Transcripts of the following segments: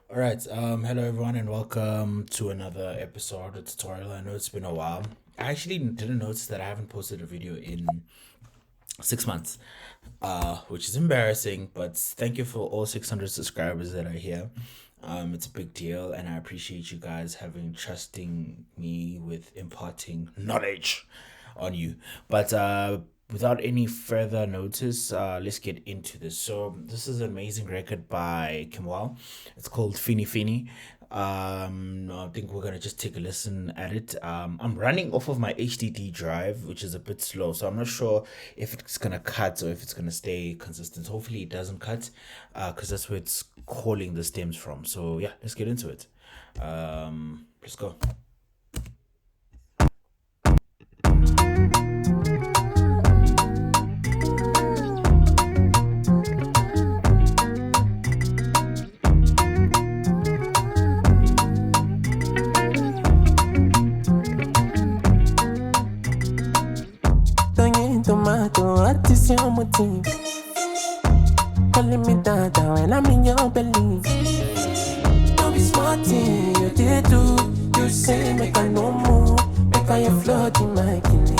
All right. Hello everyone, and welcome to another episode of tutorial. I know it's been a while. I actually didn't notice that I haven't posted a video in 6 months, which is embarrassing. But thank you for all 600 subscribers that are here. It's a big deal, and I appreciate you guys having trusting me with imparting knowledge on you. But without any further notice, let's get into this. So this is an amazing record by Kemuel. It's called FINI. I think we're gonna just take a listen at it. I'm running off of my HDD drive, which is a bit slow, so I'm not sure if it's gonna cut or if it's gonna stay consistent. Hopefully, it doesn't cut, because that's where it's calling the stems from. So yeah, let's get into it. Let's go. Tomato, artist your motive. Calling me dada when I'm in your belly. Don't be smarty, you did do. You say make I no more. Make I flood in my killy.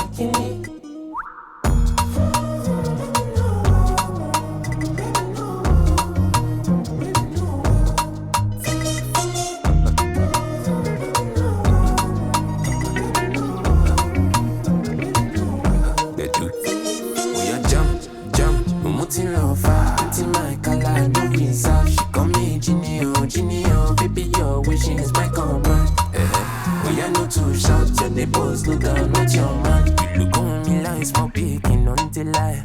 They do. Oh yeah, jump, mutin lover. Until my color no reserve. She call me Genie, baby your wishing is my command. Oh yeah, no to shout, your neighbors look down, not your man. You look on me like small picking until I.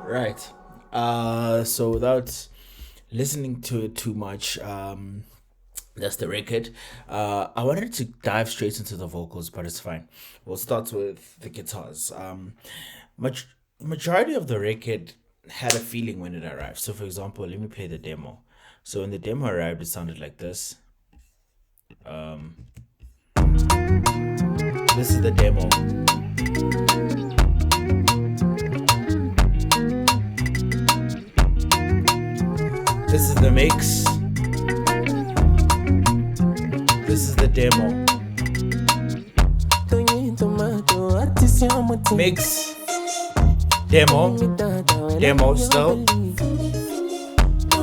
Right. So without listening to it too much, that's the record. I wanted to dive straight into the vocals, but it's fine. We'll start with the guitars. Much majority of the record had a feeling when it arrived. So, for example, let me play the demo. So when the demo arrived, it sounded like this. This is the demo. This is the mix. This is the demo. Tomato, artist your motive. Mix. Demo still. Don't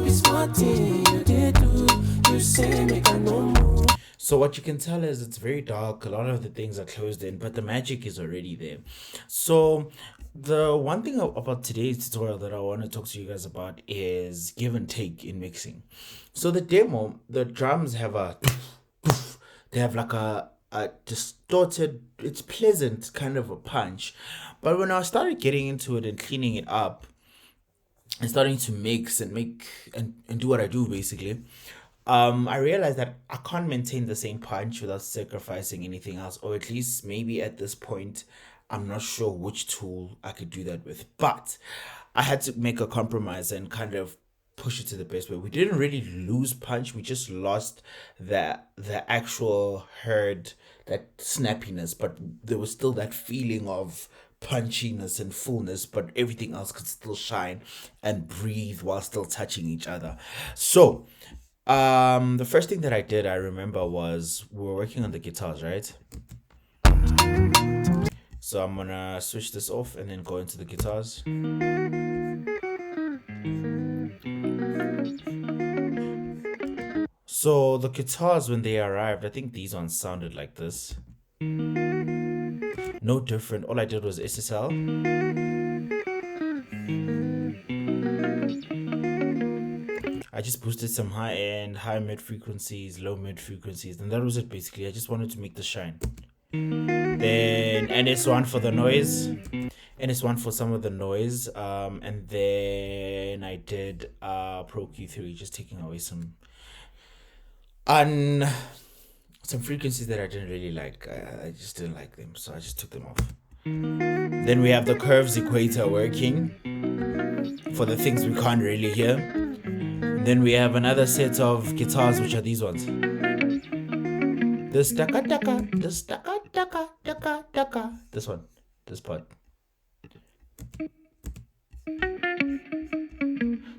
be smarty, you did do. You say make I no more. So what you can tell is it's very dark. A lot of the things are closed in, but the magic is already there. So the one thing about today's tutorial that I want to talk to you guys about is give and take in mixing. So the demo, the drums have a they have like a distorted, it's pleasant kind of a punch. But when I started getting into it and cleaning it up and starting to mix and make and do what I do basically, I realized that I can't maintain the same punch without sacrificing anything else, or at least maybe at this point, I'm not sure which tool I could do that with. But I had to make a compromise and kind of push it to the best way. We didn't really lose punch; we just lost the actual heard, that snappiness, but there was still that feeling of punchiness and fullness, but everything else could still shine and breathe while still touching each other. So the first thing that I did, I remember, was we were working on the guitars, right? So I'm gonna switch this off and then go into the guitars. So the guitars, when they arrived, I think these ones sounded like this. No different. All I did was SSL. I just boosted some high end, high mid frequencies, low mid frequencies, and that was it basically. I just wanted to make the shine. Then NS1 for the noise, NS1 for some of the noise, and then I did Pro Q3, just taking away un some frequencies that I didn't really like. I just didn't like them, so I just took them off. Then we have the curves equator working for the things we can't really hear. Then we have another set of guitars, which are these ones. This taka taka, this taka taka taka taka. This one, this part.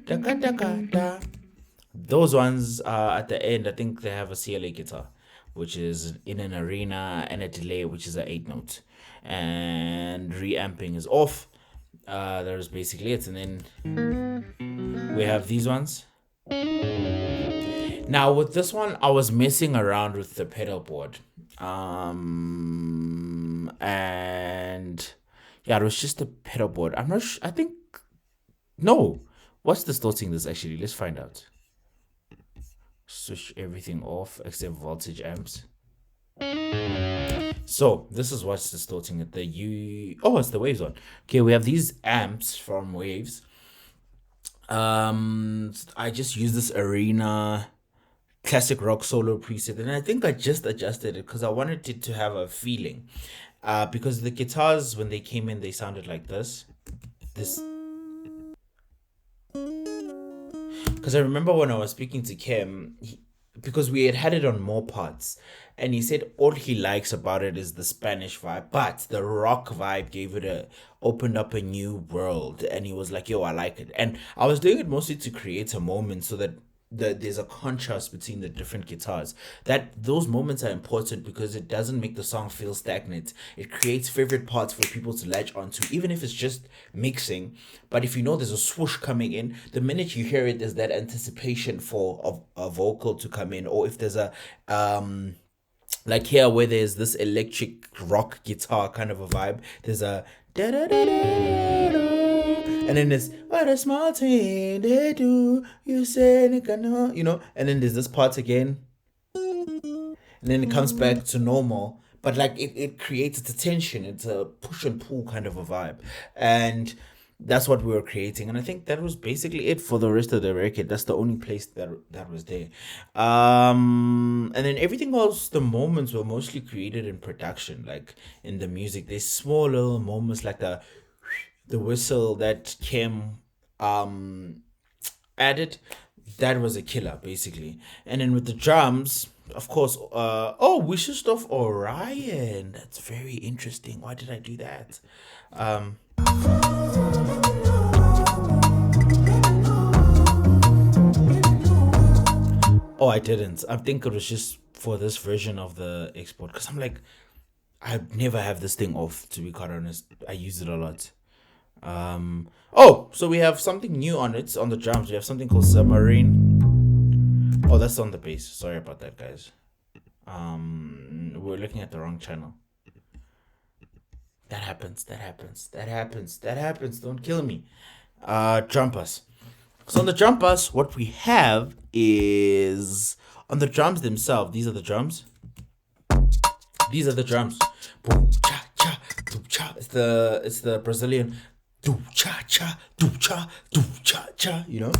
Daka, daka, da. Those ones at the end, I think they have a CLA guitar, which is in an arena, and a delay, which is an 8 note. And reamping is off. That is basically it. And then we have these ones. Now with this one, I was messing around with the pedal board. And yeah, it was just a pedal board. I'm not sure. I think no. What's distorting this actually? Let's find out. Switch everything off except voltage amps. So this is what's distorting it. It's the Waves one. Okay, we have these amps from Waves. I just use this arena classic rock solo preset, and I think I just adjusted it because I wanted it to have a feeling. Because the guitars when they came in, they sounded like this. Because I remember when I was speaking to Kim, because we had it on more parts, and he said all he likes about it is the Spanish vibe, but the rock vibe opened up a new world, and he was like, yo, I like it. And I was doing it mostly to create a moment so that there's a contrast between the different guitars. That those moments are important because it doesn't make the song feel stagnant. It creates favorite parts for people to latch onto, even if it's just mixing. But if you know there's a swoosh coming in, the minute you hear it, there's that anticipation for a vocal to come in. Or if there's a like here where there's this electric rock guitar kind of a vibe, there's a da da da da da. And then there's what a small thing they do, you say, you know, and then there's this part again, and then it comes back to normal, but like it creates a tension. It's a push and pull kind of a vibe, and that's what we were creating. And I think that was basically it for the rest of the record. That's the only place that was there. And then everything else, the moments were mostly created in production, like in the music. There's small little moments like the whistle that Kim added. That was a killer basically. And then with the drums, of course, wishes of Orion. That's very interesting. Why did I do that? I didn't. I think it was just for this version of the export, because I'm like, I never have this thing off, to be quite honest. I use it a lot. So we have something new on it. On the drums, we have something called Submarine. Oh, that's on the bass. Sorry about that, guys. We're looking at the wrong channel. That happens. Don't kill me. Drum bus. So on the drum bus, what we have is on the drums themselves. These are the drums. Boom cha cha, boom cha. It's the Brazilian. Do cha cha, do cha, do cha cha. You know,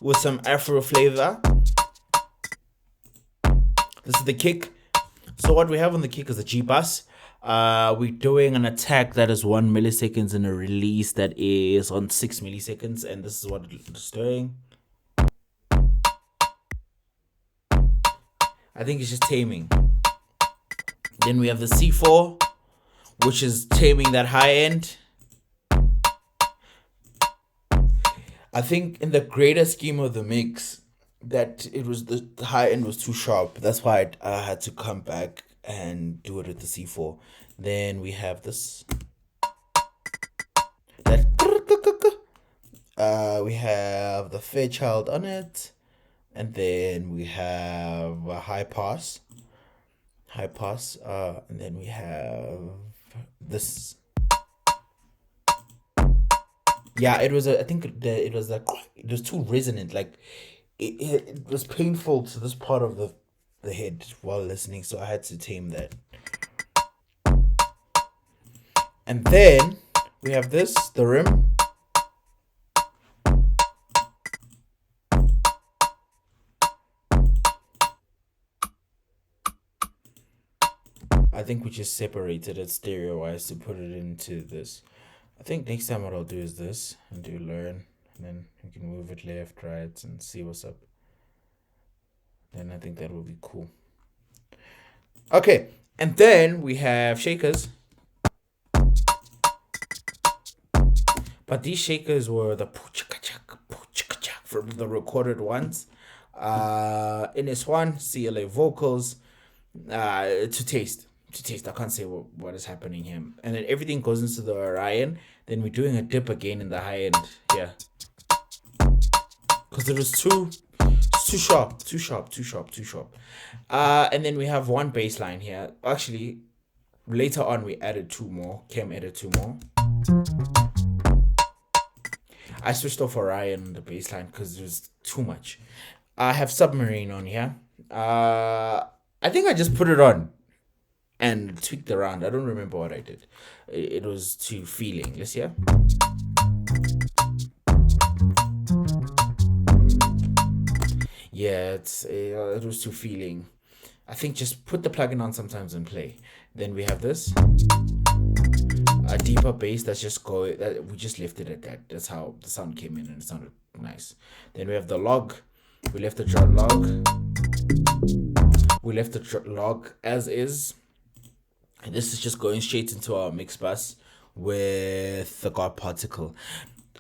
with some Afro flavor. This is the kick. So what we have on the kick is the G bus. We're doing an attack that is 1 milliseconds and a release that is on 6 milliseconds, and this is what it's doing. I think it's just taming. Then we have the C4, which is taming that high end. I think in the greater scheme of the mix, that it was the high end was too sharp. That's why I had to come back and do it with the C4. Then we have this. We have the Fairchild on it, and then we have a high pass, and then we have this. Yeah, it was. I think it was like it was too resonant. Like it was painful to this part of the head while listening, so I had to tame that. And then we have this, the rim. I think we just separated it stereo-wise to put it into this. I think next time what I'll do is this and do learn, and then you can move it left, right, and see what's up. Then I think that will be cool. Okay, and then we have shakers. But these shakers were the from the recorded ones. NS1, CLA vocals, to taste. To taste. I can't say what is happening here. And then everything goes into the Orion. Then we're doing a dip again in the high end. Yeah. Because it was too sharp. And then we have one bass line here. Actually, later on we added two more. Kem added two more. I switched off Orion on the bass line because it was too much. I have Submarine on here. I think I just put it on and tweaked around. I don't remember what I did. It was to feeling. Let's hear. Yeah, it was to feeling. I think just put the plugin on sometimes and play. Then we have this. A deeper bass that's just going. We just left it at that. That's how the sound came in and it sounded nice. Then we have the log. We left the drum log. We left the log as is. And this is just going straight into our mix bus with the God Particle.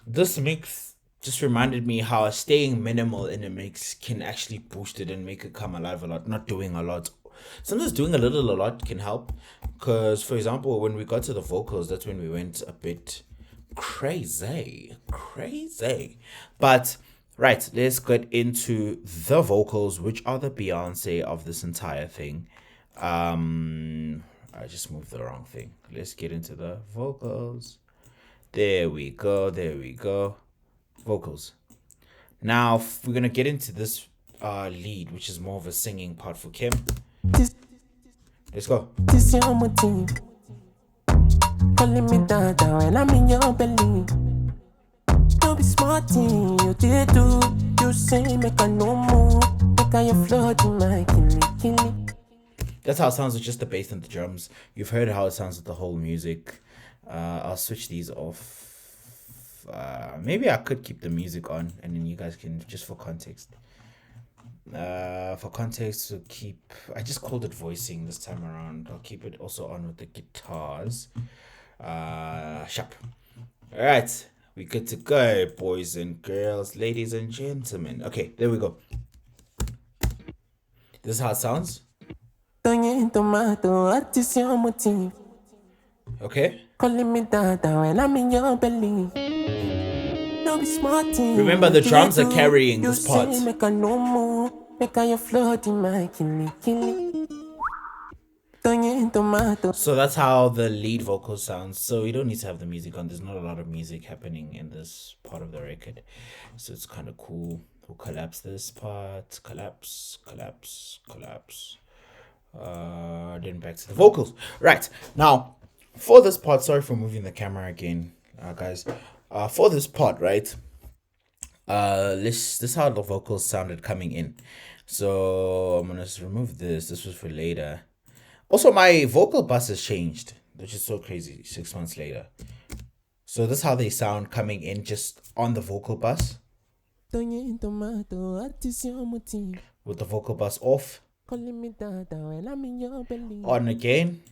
This mix just reminded me how staying minimal in a mix can actually boost it and make it come alive a lot. Not doing a lot. Sometimes doing a lot can help. Because, for example, when we got to the vocals, that's when we went a bit crazy. But, right, let's get into the vocals, which are the Beyonce of this entire thing. I just moved the wrong thing. Let's get into the vocals. There we go. Vocals. Now, we're going to get into this lead, which is more of a singing part for Kim. Let's go. This your motive. Calling me dada when I'm in your belly. Don't be smarting, you did do. You say make a no move. Make a you floating my killy. That's how it sounds with just the bass and the drums. You've heard how it sounds with the whole music. I'll switch these off. Maybe I could keep the music on and then you guys can, just for context. To keep, I just called it voicing this time around. I'll keep it also on with the guitars. Sharp. All right, we good to go, boys and girls, ladies and gentlemen. Okay, there we go. This is how it sounds. Okay. Calling me dada when I'm in your belly. Don't be smarting. Remember, the drums are carrying this part. You say make a no move. Make a you floating my killy. So that's how the lead vocal sounds. So you don't need to have the music on. There's not a lot of music happening in this part of the record. So it's kind of cool. We'll collapse this part. Collapse. Then back to the vocals. Right. Now, for this part, sorry for moving the camera again, guys. For this part, right? This is how the vocals sounded coming in. So I'm gonna remove this. This was for later. Also, my vocal bus has changed, which is so crazy. 6 months later. So this is how they sound coming in just on the vocal bus. With the vocal bus off. On again.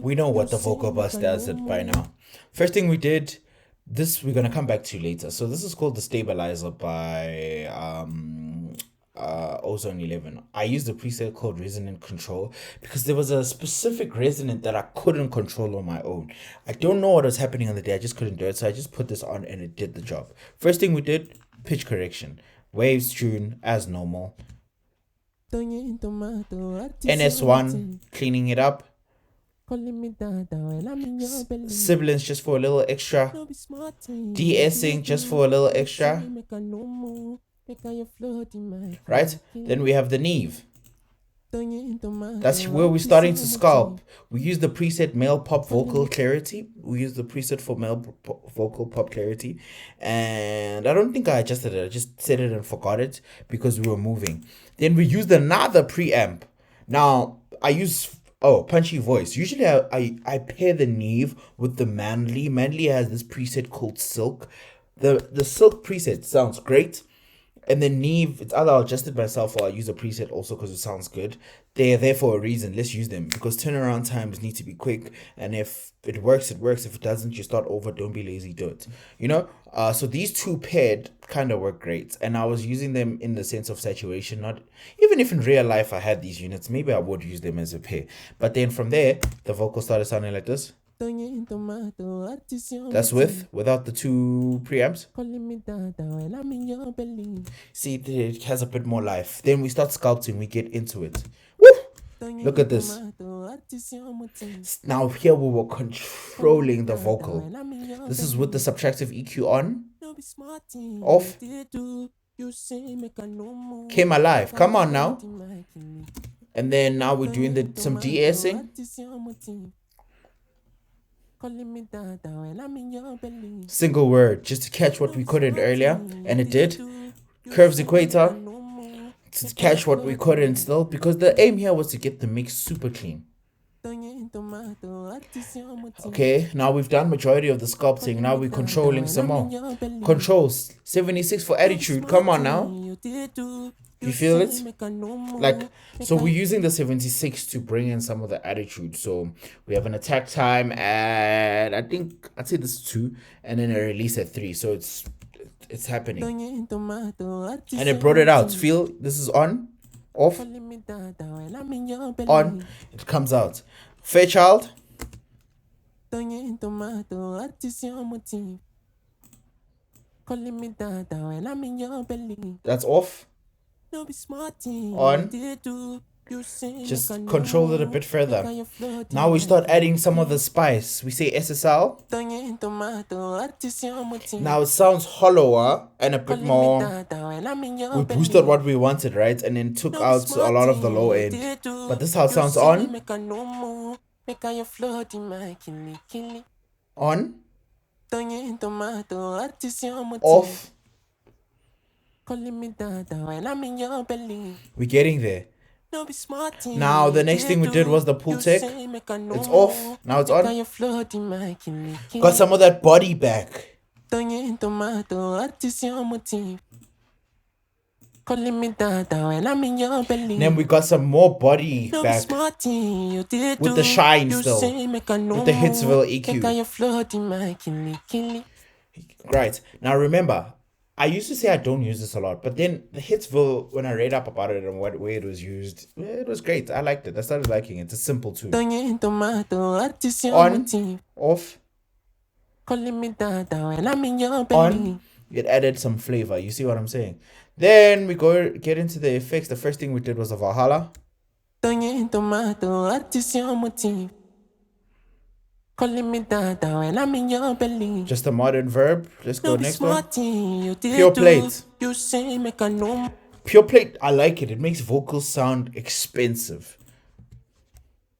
We know what the vocal bus does it by now. First thing we did, this we're gonna come back to later. So this is called the Stabilizer by Ozone 11. I used a preset called Resonant Control because there was a specific resonant that I couldn't control on my own. I don't know what was happening on the day. I just couldn't do it. So I just put this on and it did the job. First thing we did, pitch correction. Waves tune as normal. NS1, cleaning it up. Sibilance just for a little extra. De-essing just for a little extra. Right? Then we have the Neve. That's where we're starting to sculpt. We use the preset male pop vocal clarity. We use the preset for male vocal pop clarity. And I don't think I adjusted it. I just set it and forgot it because we were moving. Then we used another preamp. Now, I use punchy voice. Usually I pair the Neve with the Manly. Manly has this preset called Silk. The Silk preset sounds great. And then Neve, it's either I'll adjust it myself or I'll use a preset also because it sounds good. They're there for a reason. Let's use them because turnaround times need to be quick. And if it works, it works. If it doesn't, you start over. Don't be lazy. Do it. You know. So these two paired kind of work great, and I was using them in the sense of saturation. Not even if in real life I had these units, maybe I would use them as a pair. But then from there, the vocal started sounding like this. That's without the two preamps. See, it has a bit more life. Then we start sculpting, we get into it. Woo! Look at this. Now here we were controlling the vocal. This is with the subtractive EQ on, off. Came alive. Come on now. And then now we're doing some de-essing. Single word, just to catch what we couldn't earlier, and it did. Curves equator, to catch what we couldn't still, because the aim here was to get the mix super clean. Okay, now we've done majority of the sculpting. Now we're controlling some more. Controls 76 for attitude. Come on now. You feel it? Like, so we're using the 76 to bring in some of the attitude. So we have an attack time at, I'd say this is 2, and then a release at 3. So it's happening. And it brought it out. Feel this is on, off, on, it comes out. Fairchild. That's off. On. Just control it a bit further. Now we start adding some of the spice. We say SSL. Now it sounds hollower and a bit more. We boosted what we wanted, right? And then took out a lot of the low end. But this is how it sounds on. On. Off. We're getting there. Now the next thing we did was the pull tech. It's off. Now it's on. Got some of that body back. Then we got some more body back with the shine still, with the Hitsville EQ. Right, now remember, I used to say I don't use this a lot, but then the Hitsville, when I read up about it and what way it was used, it was great. I liked it. I started liking it. It's simple too. On, off, on. It added some flavor. You see what I'm saying? Then we get into the effects. The first thing we did was a Valhalla. Just a modern verb. Let's go next one. Pure plate. Pure plate, I like it. It makes vocals sound expensive.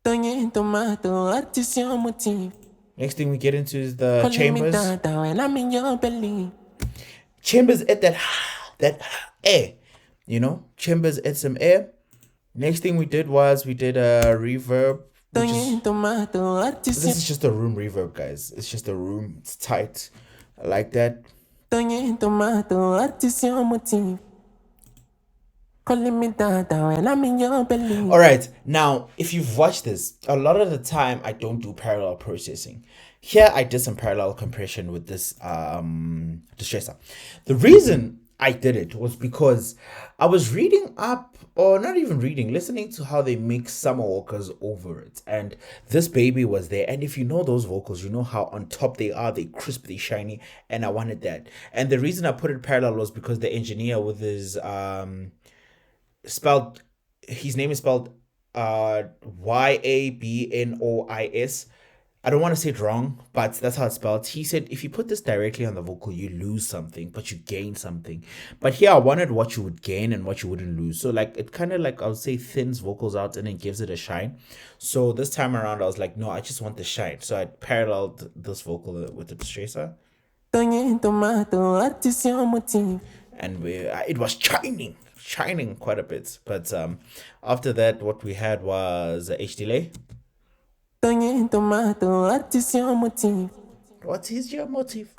Next thing we get into is the chambers. Chambers at that air. You know? Chambers at some air. Next thing we did was we did a reverb. This is just a room reverb, guys. It's just a room. It's tight. I like that. Alright, now if you've watched this, a lot of the time I don't do parallel processing. Here I did some parallel compression with this distressor. The reason I did it was because I was reading up, or not even reading, listening to how they mix Summer Walker's over it. And this baby was there. And if you know those vocals, you know how on top they are, they crisp, they shiny. And I wanted that. And the reason I put it parallel was because the engineer with his his name is spelled Yabnois. I don't want to say it wrong, but that's how it's spelled. He said if you put this directly on the vocal, you lose something, but you gain something. But here I wanted what you would gain and what you wouldn't lose. So like it kind of like, I would say, thins vocals out and then gives it a shine. So this time around I was like, no, I just want the shine. So I paralleled this vocal with the distressor. And it was shining quite a bit. But after that, what we had was a H delay. What is your motive?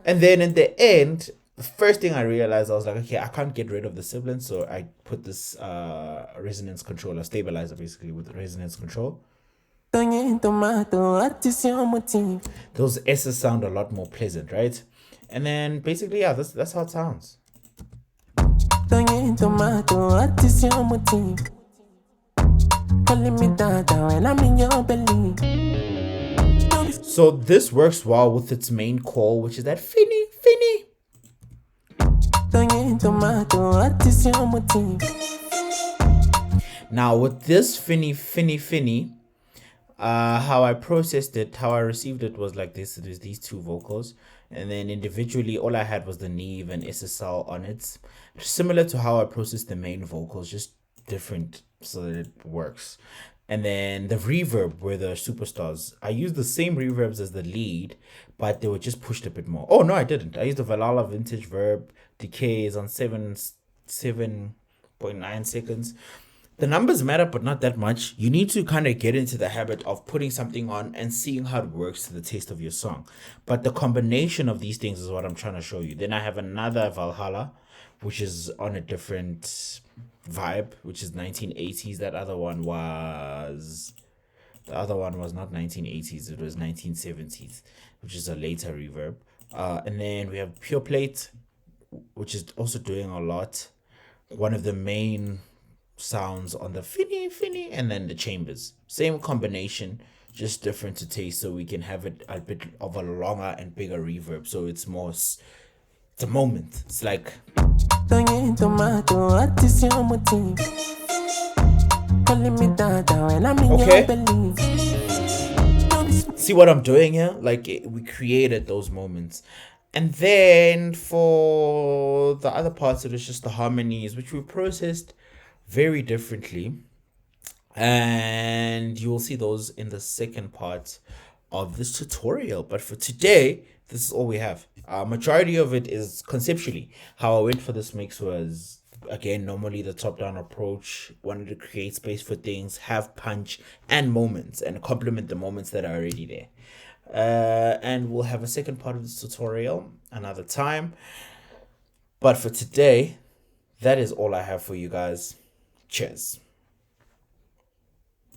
And then in the end, The first thing I realized, I was like, okay, I can't get rid of the sibilance, so I put this resonance controller, stabilizer basically, with resonance control. Those S's sound a lot more pleasant, right? And then basically, yeah, that's how it sounds. So this works well with its main call, which is that FINI, FINI. Now with this FINI, FINI, FINI, how I processed it, how I received it was like this. There's these two vocals, and then individually, all I had was the Neve and SSL on it. Similar to how I processed the main vocals, just different so that it works. And then the reverb were the superstars. I used the same reverbs as the lead, but they were just pushed a bit more. Oh no, I didn't. I used the Valhalla Vintage Verb. Decay is on 7.9 seconds. The numbers matter, but not that much. You need to kind of get into the habit of putting something on and seeing how it works to the taste of your song. But the combination of these things is what I'm trying to show you. Then I have another Valhalla, which is on a different vibe, which is 1980s. The other one was not 1980s, it was 1970s, which is a later reverb. And then we have Pure Plate, which is also doing a lot. One of the main sounds on the FINI, FINI, and then the chambers. Same combination, just different to taste, so we can have it a bit of a longer and bigger reverb. So it's more, it's a moment. It's like. Okay. See what I'm doing here? Like we created those moments. And then for the other parts, it was just the harmonies, which we processed very differently. And you will see those in the second part of this tutorial. But for today, this is all we have. Majority of it is conceptually. How I went for this mix was, again, normally the top-down approach. Wanted to create space for things, have punch and moments, and complement the moments that are already there. And we'll have a second part of this tutorial another time. But for today, that is all I have for you guys. Cheers.